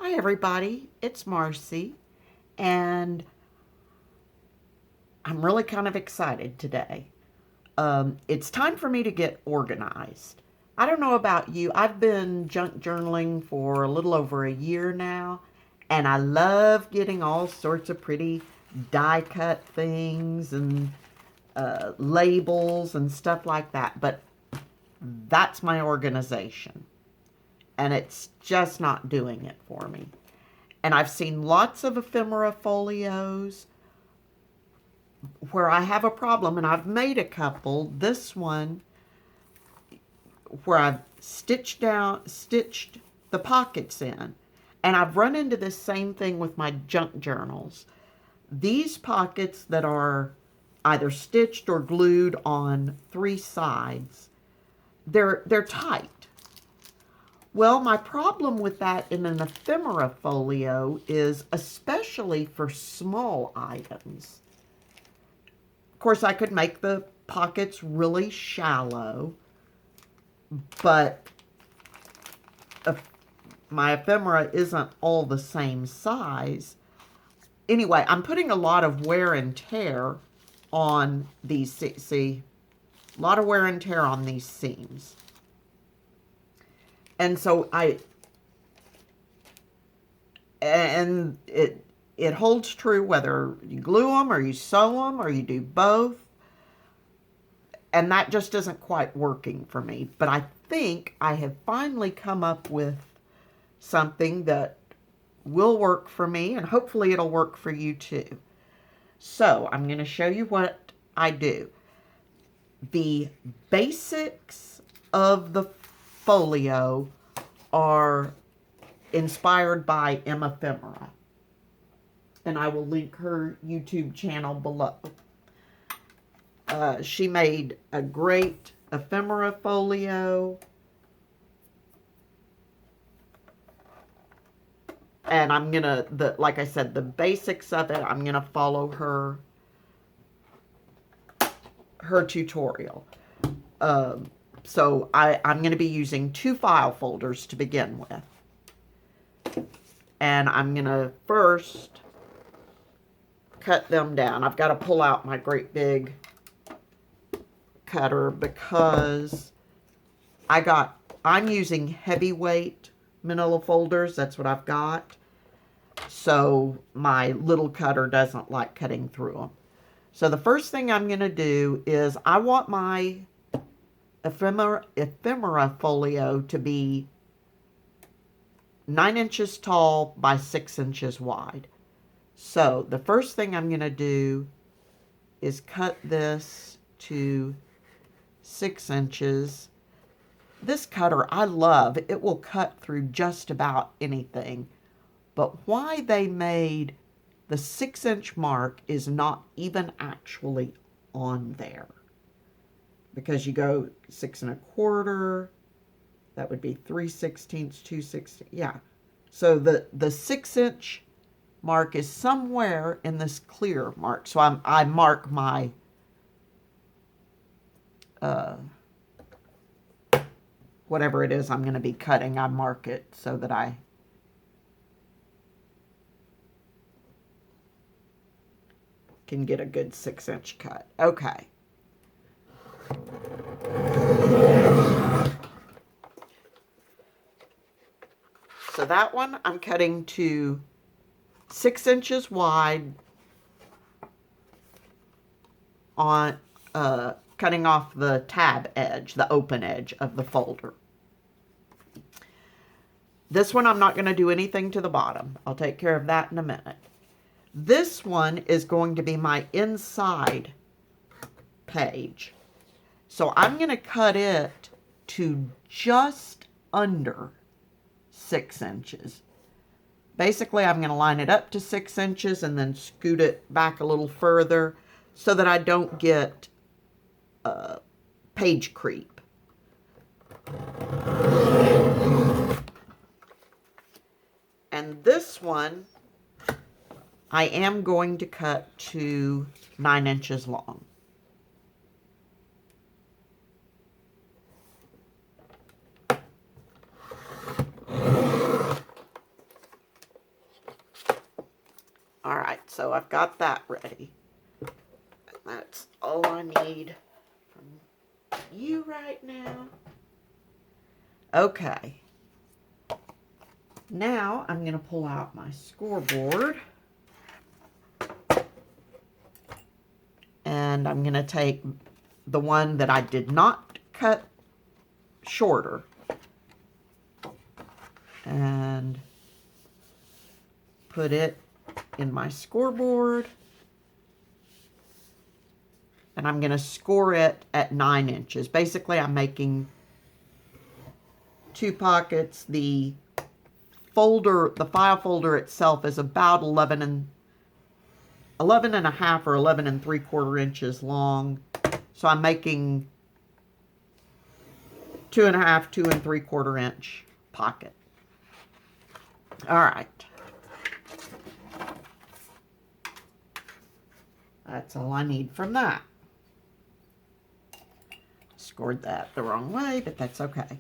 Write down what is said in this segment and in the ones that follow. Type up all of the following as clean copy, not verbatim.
Hi everybody, it's Marcy, and I'm really kind of excited today. It's time for me to get organized. I don't know about you, I've been junk journaling for a little over a year now, and I love getting all sorts of pretty die cut things and labels and stuff like that, but that's my organization, and it's just not doing it for me. And I've seen lots of ephemera folios where I have a problem, and I've made a couple. This one where I've stitched the pockets in. And I've run into this same thing with my junk journals. These pockets that are either stitched or glued on three sides, they're tight. Well, my problem with that in an ephemera folio is especially for small items. Of course, I could make the pockets really shallow, but my ephemera isn't all the same size. Anyway, I'm putting a lot of wear and tear on these, see, a lot of wear and tear on these seams. And so it holds true whether you glue them or you sew them or you do both. And that just isn't quite working for me. But I think I have finally come up with something that will work for me, and hopefully it'll work for you too. So I'm going to show you what I do. The basics of the folio are inspired by Ephemera, and I will link her YouTube channel below. She made a great ephemera folio, and I'm gonna, like I said, the basics of it, I'm gonna follow her tutorial. So I'm going to be using 2 file folders to begin with. And I'm going to first cut them down. I've got to pull out my great big cutter because I'm using heavyweight manila folders. That's what I've got. So my little cutter doesn't like cutting through them. So the first thing I'm going to do is I want my ephemera folio to be 9 inches tall by 6 inches wide. So the first thing I'm going to do is cut this to 6 inches. This cutter I love. It will cut through just about anything. But why they made the 6-inch mark is not even actually on there. Because you go 6 1/4, that would be 3/16, 2/16, yeah. So the 6-inch mark is somewhere in this clear mark. So I mark my whatever it is I'm going to be cutting, I mark it so that I can get a good 6-inch cut. Okay. So that one I'm cutting to 6 inches wide on cutting off the tab edge, the open edge of the folder. This one I'm not going to do anything to the bottom. I'll take care of that in a minute. This one is going to be my inside page. So I'm going to cut it to just under 6 inches. Basically, I'm going to line it up to 6 inches and then scoot it back a little further so that I don't get page creep. And this one, I am going to cut to 9 inches long. So I've got that ready. And that's all I need from you right now. Okay. Now I'm going to pull out my scoreboard. And I'm going to take the one that I did not cut shorter and put it in my scoreboard. And I'm going to score it at 9 inches. Basically, I'm making 2 pockets. The folder, the file folder itself is about 11 and a half or 11 3/4 inches long. So I'm making 2 1/2, 2 3/4 inch pocket. All right. That's all I need from that. Scored that the wrong way, but that's okay.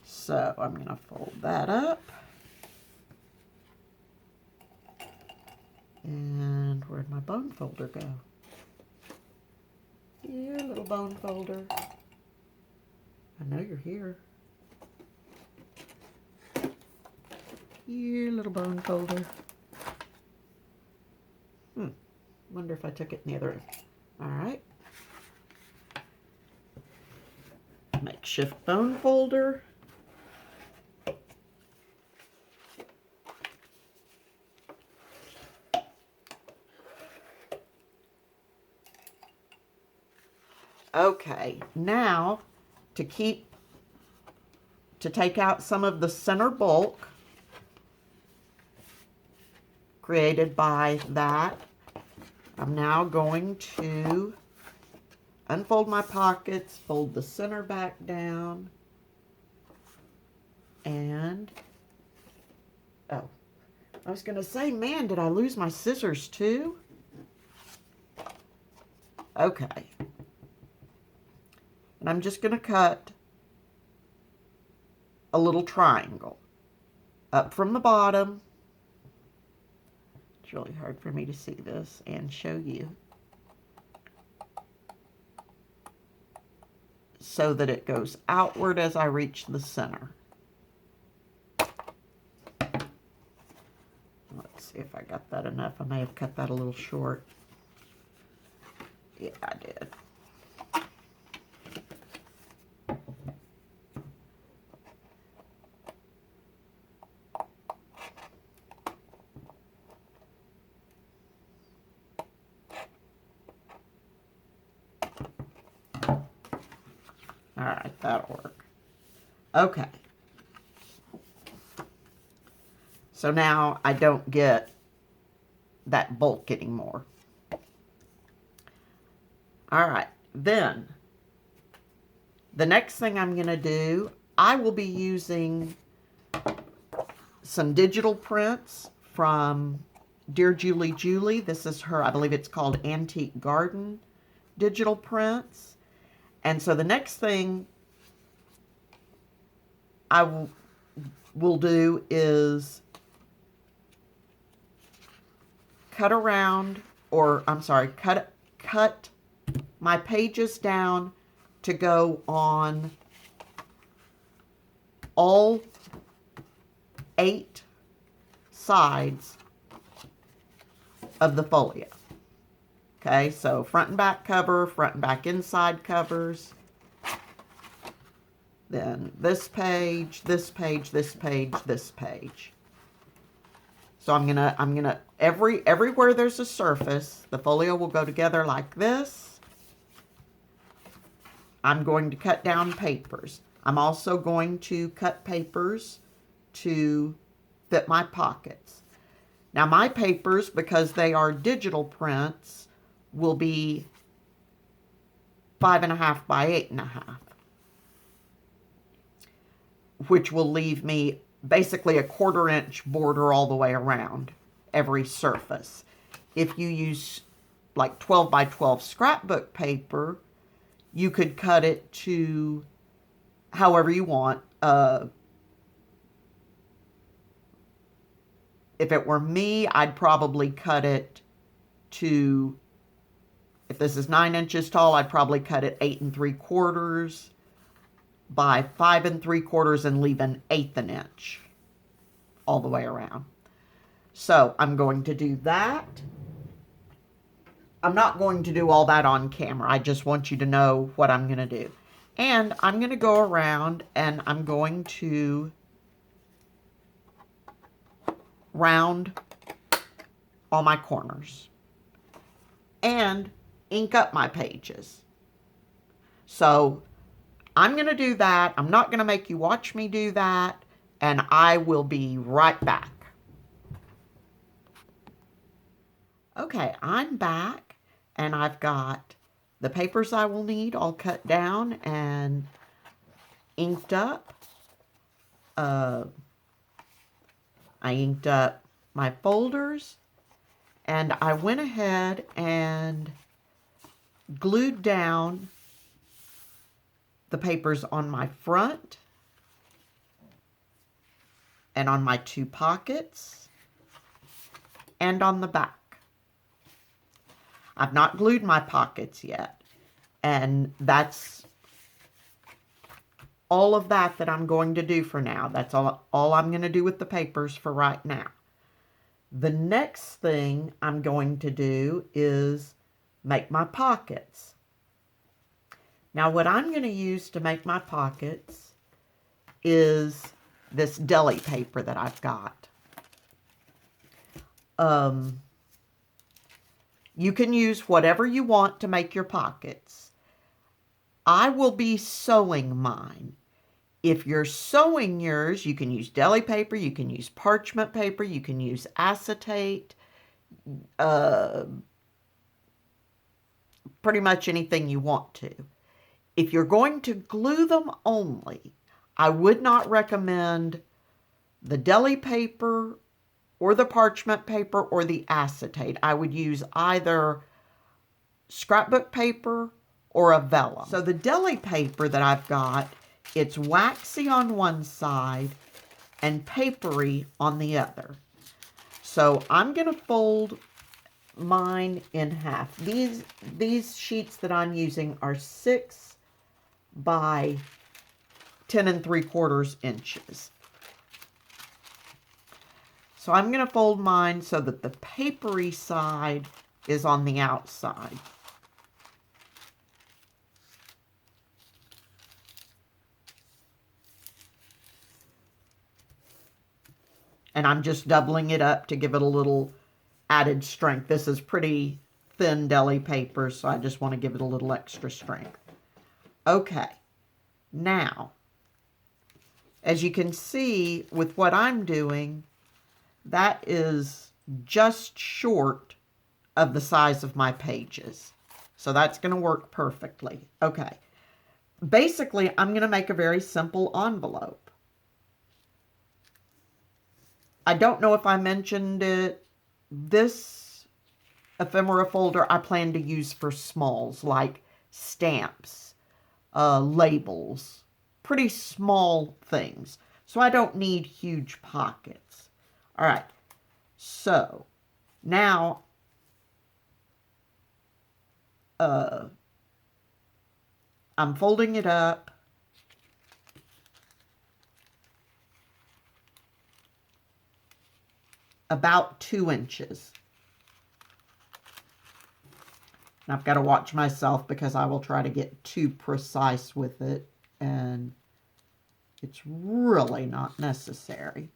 So I'm going to fold that up. And where'd my bone folder go? Here, little bone folder. I know you're here. Here, little bone folder. Wonder if I took it in the other end. All right. Makeshift bone folder. Okay, now to take out some of the center bulk created by that, I'm now going to unfold my pockets, fold the center back down, and, oh, I was going to say, man, did I lose my scissors too? Okay. And I'm just going to cut a little triangle up from the bottom. It's really hard for me to see this and show you. So that it goes outward as I reach the center. Let's see if I got that enough. I may have cut that a little short. Yeah, I did. All right, that'll work. Okay. So now I don't get that bulk anymore. All right, then the next thing I'm going to do, I will be using some digital prints from Dear Julie Julie. This is her, I believe it's called Antique Garden digital prints. And so the next thing I will do is cut around, or I'm sorry, cut my pages down to go on all 8 sides of the folio. Okay, so front and back cover, front and back inside covers. Then this page, this page, this page, this page. So I'm gonna everywhere there's a surface, the folio will go together like this. I'm going to cut down papers. I'm also going to cut papers to fit my pockets. Now my papers, because they are digital prints, will be 5 1/2 by 8 1/2, which will leave me basically a 1/4 inch border all the way around every surface. If you use like 12 by 12 scrapbook paper, you could cut it to however you want. If it were me, I'd probably cut it to, if this is 9 inches tall, I'd probably cut it 8 3/4 by 5 3/4 and leave an 1/8 an inch all the way around. So I'm going to do that. I'm not going to do all that on camera. I just want you to know what I'm going to do. And I'm going to go around and I'm going to round all my corners and ink up my pages. So I'm going to do that. I'm not going to make you watch me do that, and I will be right back. Okay, I'm back, and I've got the papers I will need all cut down and inked up. I inked up my folders, and I went ahead and glued down the papers on my front and on my 2 pockets and on the back. I've not glued my pockets yet, and that's all of that I'm going to do for now. That's all I'm going to do with the papers for right now. The next thing I'm going to do is make my pockets. Now what I'm going to use to make my pockets is this deli paper that I've got. You can use whatever you want to make your pockets. I will be sewing mine. If you're sewing yours, you can use deli paper, you can use parchment paper, you can use acetate, pretty much anything you want to. If you're going to glue them only, I would not recommend the deli paper or the parchment paper or the acetate. I would use either scrapbook paper or a vellum. So the deli paper that I've got, it's waxy on one side and papery on the other. So I'm going to fold mine in half. These sheets that I'm using are 6 by 10 3/4 inches. So I'm going to fold mine so that the papery side is on the outside. And I'm just doubling it up to give it a little added strength. This is pretty thin deli paper, so I just want to give it a little extra strength. Okay, now, as you can see with what I'm doing, that is just short of the size of my pages. So that's going to work perfectly. Okay, basically, I'm going to make a very simple envelope. I don't know if I mentioned it. This ephemera folder I plan to use for smalls, like stamps, labels, pretty small things. So I don't need huge pockets. All right, so now I'm folding it up. About 2 inches. And I've got to watch myself because I will try to get too precise with it, and it's really not necessary.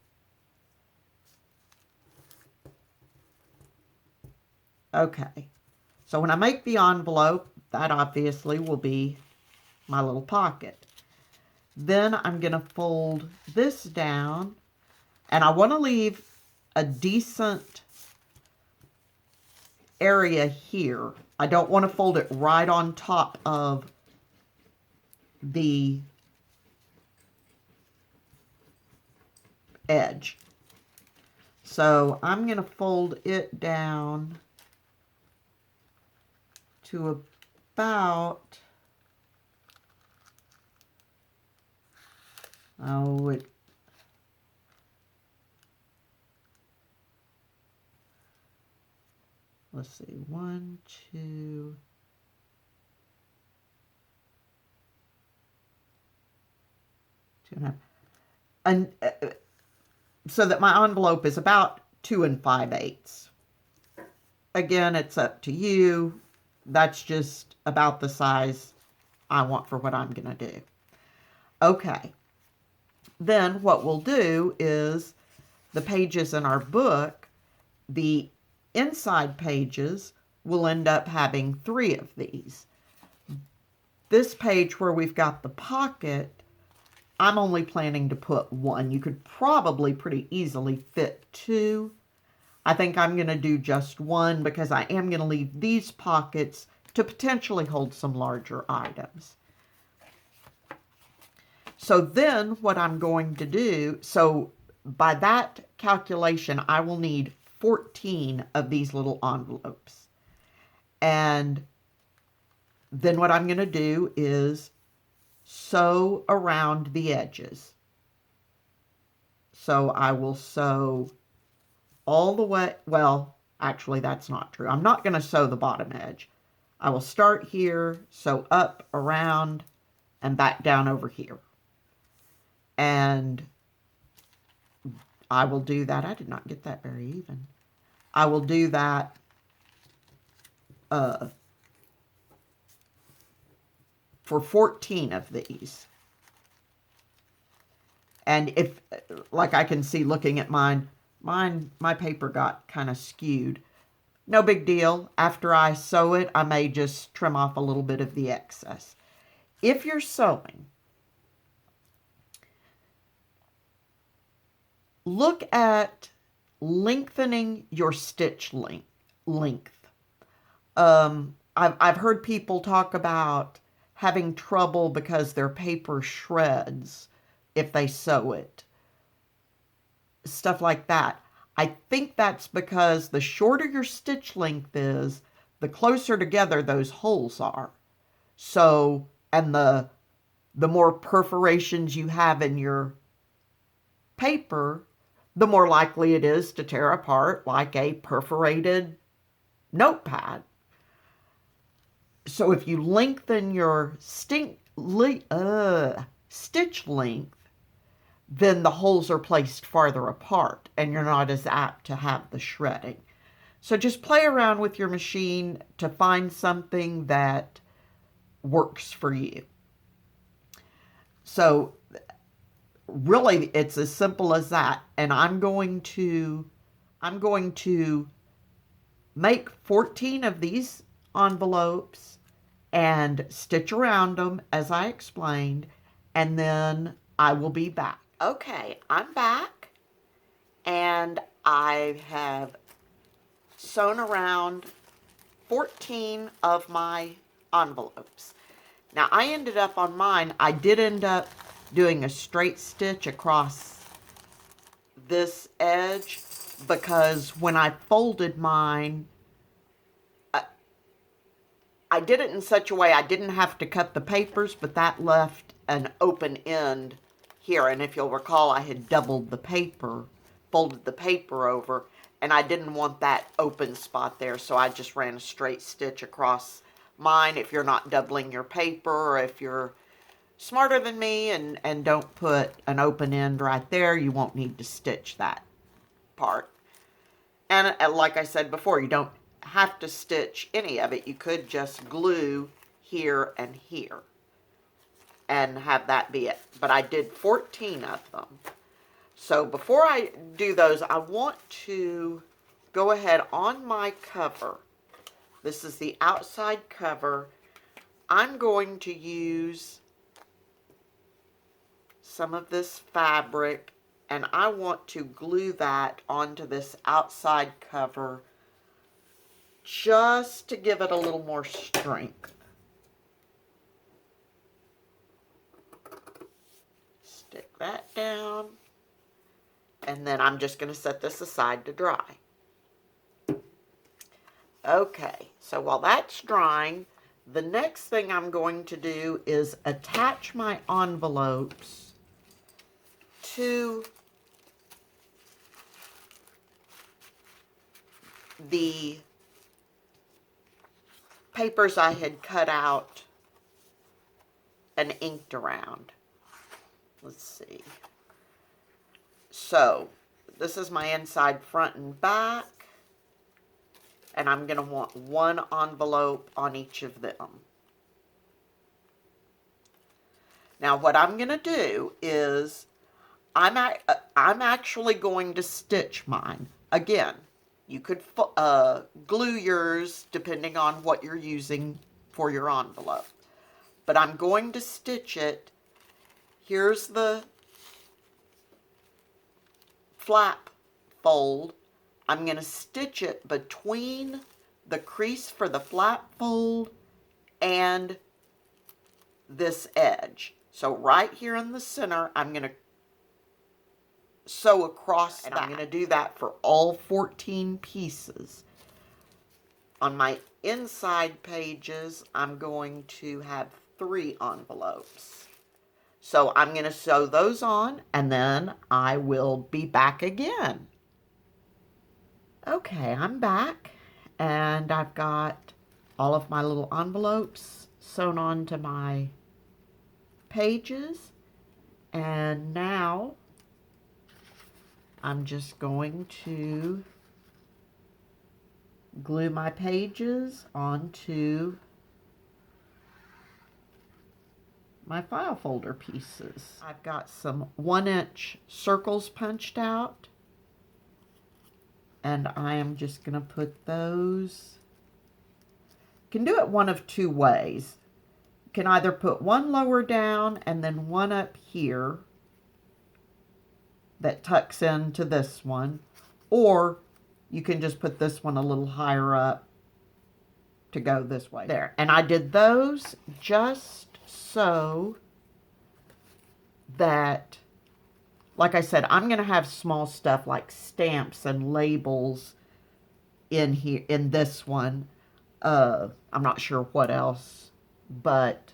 Okay, so when I make the envelope, that obviously will be my little pocket. Then I'm going to fold this down, and I want to leave a decent area here. I don't want to fold it right on top of the edge. So I'm going to fold it down to about, let's see, 1, 2, 2.5. And so that my envelope is about 2 5/8. Again, it's up to you. That's just about the size I want for what I'm going to do. Okay. Then what we'll do is the pages in our book, the inside pages will end up having 3 of these. This page where we've got the pocket, I'm only planning to put 1. You could probably pretty easily fit 2. I think I'm going to do just 1 because I am going to leave these pockets to potentially hold some larger items. So then what I'm going to do, so by that calculation, I will need 14 of these little envelopes. And then what I'm going to do is sew around the edges. So I will sew all the way, well, actually that's not true. I'm not going to sew the bottom edge. I will start here, sew up, around, and back down over here. And I will do that. I did not get that very even. I will do that for 14 of these. And if, like I can see looking at my paper got kind of skewed. No big deal. After I sew it, I may just trim off a little bit of the excess. If you're sewing, look at lengthening your stitch length. I've heard people talk about having trouble because their paper shreds if they sew it. Stuff like that. I think that's because the shorter your stitch length is, the closer together those holes are. So, and the more perforations you have in your paper, the more likely it is to tear apart like a perforated notepad. So if you lengthen your stitch length, then the holes are placed farther apart and you're not as apt to have the shredding. So just play around with your machine to find something that works for you. So really, it's as simple as that. And I'm going to make 14 of these envelopes and stitch around them as I explained, and then I will be back. Okay, I'm back, and I have sewn around 14 of my envelopes. Now, I ended up on mine, I did end up doing a straight stitch across this edge because when I folded mine, I did it in such a way I didn't have to cut the papers, but that left an open end here. And if you'll recall, I had doubled the paper, folded the paper over, and I didn't want that open spot there, so I just ran a straight stitch across mine. If you're not doubling your paper, or if you're smarter than me and don't put an open end right there, you won't need to stitch that part. And like I said before, you don't have to stitch any of it. You could just glue here and here and have that be it. But I did 14 of them. So before I do those, I want to go ahead on my cover. This is the outside cover. I'm going to use some of this fabric, and I want to glue that onto this outside cover just to give it a little more strength. Stick that down, and then I'm just going to set this aside to dry. Okay, so while that's drying, the next thing I'm going to do is attach my envelopes to the papers I had cut out and inked around. Let's see. So, this is my inside, front, and back. And I'm going to want one envelope on each of them. Now, what I'm going to do is, I'm actually going to stitch mine. Again, you could glue yours depending on what you're using for your envelope. But I'm going to stitch it. Here's the flap fold. I'm going to stitch it between the crease for the flap fold and this edge. So right here in the center, I'm going to sew across that. And I'm going to do that for all 14 pieces. On my inside pages, I'm going to have 3 envelopes. So I'm going to sew those on, and then I will be back again. Okay, I'm back, and I've got all of my little envelopes sewn onto my pages, and now I'm just going to glue my pages onto my file folder pieces. I've got some 1-inch circles punched out, and I am just going to put those. You can do it one of 2 ways. You can either put one lower down and then one up here that tucks into this one, or you can just put this one a little higher up to go this way. There. And I did those just so that, like I said, I'm going to have small stuff like stamps and labels in here, in this one. I'm not sure what else, but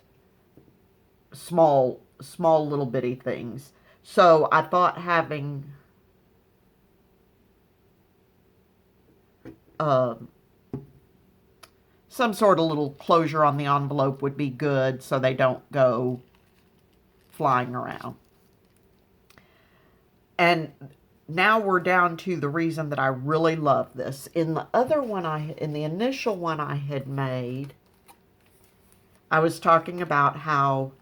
small little bitty things. So I thought having some sort of little closure on the envelope would be good so they don't go flying around. And now we're down to the reason that I really love this. In the other one, in the initial one I had made, I was talking about how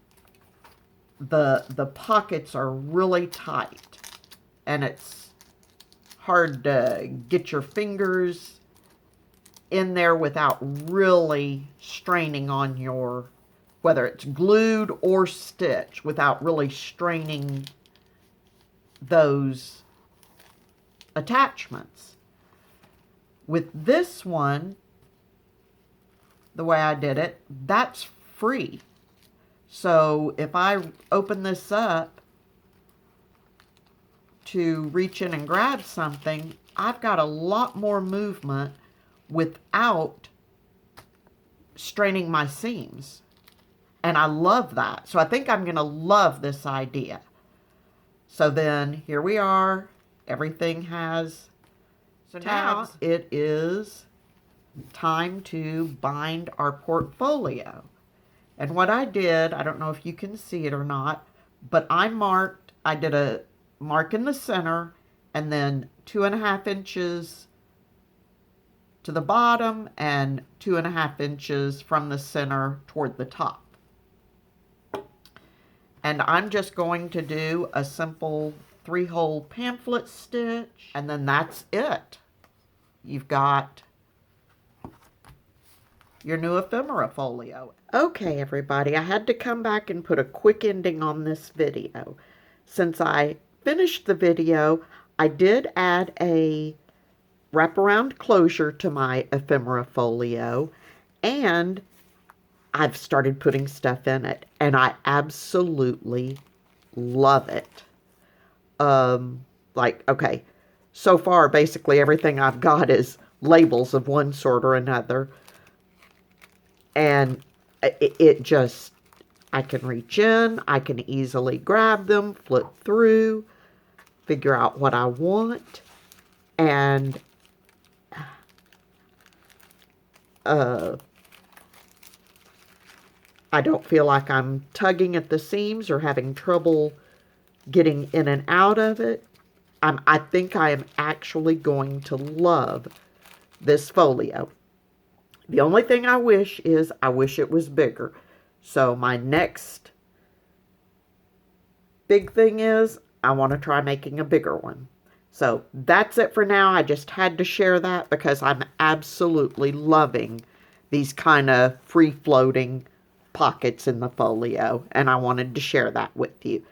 the pockets are really tight and it's hard to get your fingers in there without really straining on your, whether it's glued or stitched, without really straining those attachments. With this one, the way I did it, that's free. So if I open this up to reach in and grab something, I've got a lot more movement without straining my seams. And I love that. So I think I'm going to love this idea. So then here we are. Everything has. So now it is time to bind our portfolio. And what I did, I don't know if you can see it or not, but I did a mark in the center and then 2.5 inches to the bottom and 2.5 inches from the center toward the top. And I'm just going to do a simple 3-hole pamphlet stitch, and then that's it. You've got your new ephemera folio. Okay, everybody, I had to come back and put a quick ending on this video. Since I finished the video, I did add a wraparound closure to my ephemera folio, and I've started putting stuff in it, and I absolutely love it. Okay, so far, basically everything I've got is labels of one sort or another, and it just, I can reach in, I can easily grab them, flip through, figure out what I want, and I don't feel like I'm tugging at the seams or having trouble getting in and out of it. I think I am actually going to love this folio. The only thing I wish is I wish it was bigger. So my next big thing is I want to try making a bigger one. So that's it for now. I just had to share that because I'm absolutely loving these kind of free-floating pockets in the folio, and I wanted to share that with you.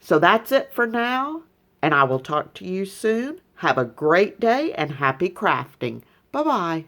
So that's it for now, and I will talk to you soon. Have a great day and happy crafting. Bye-bye.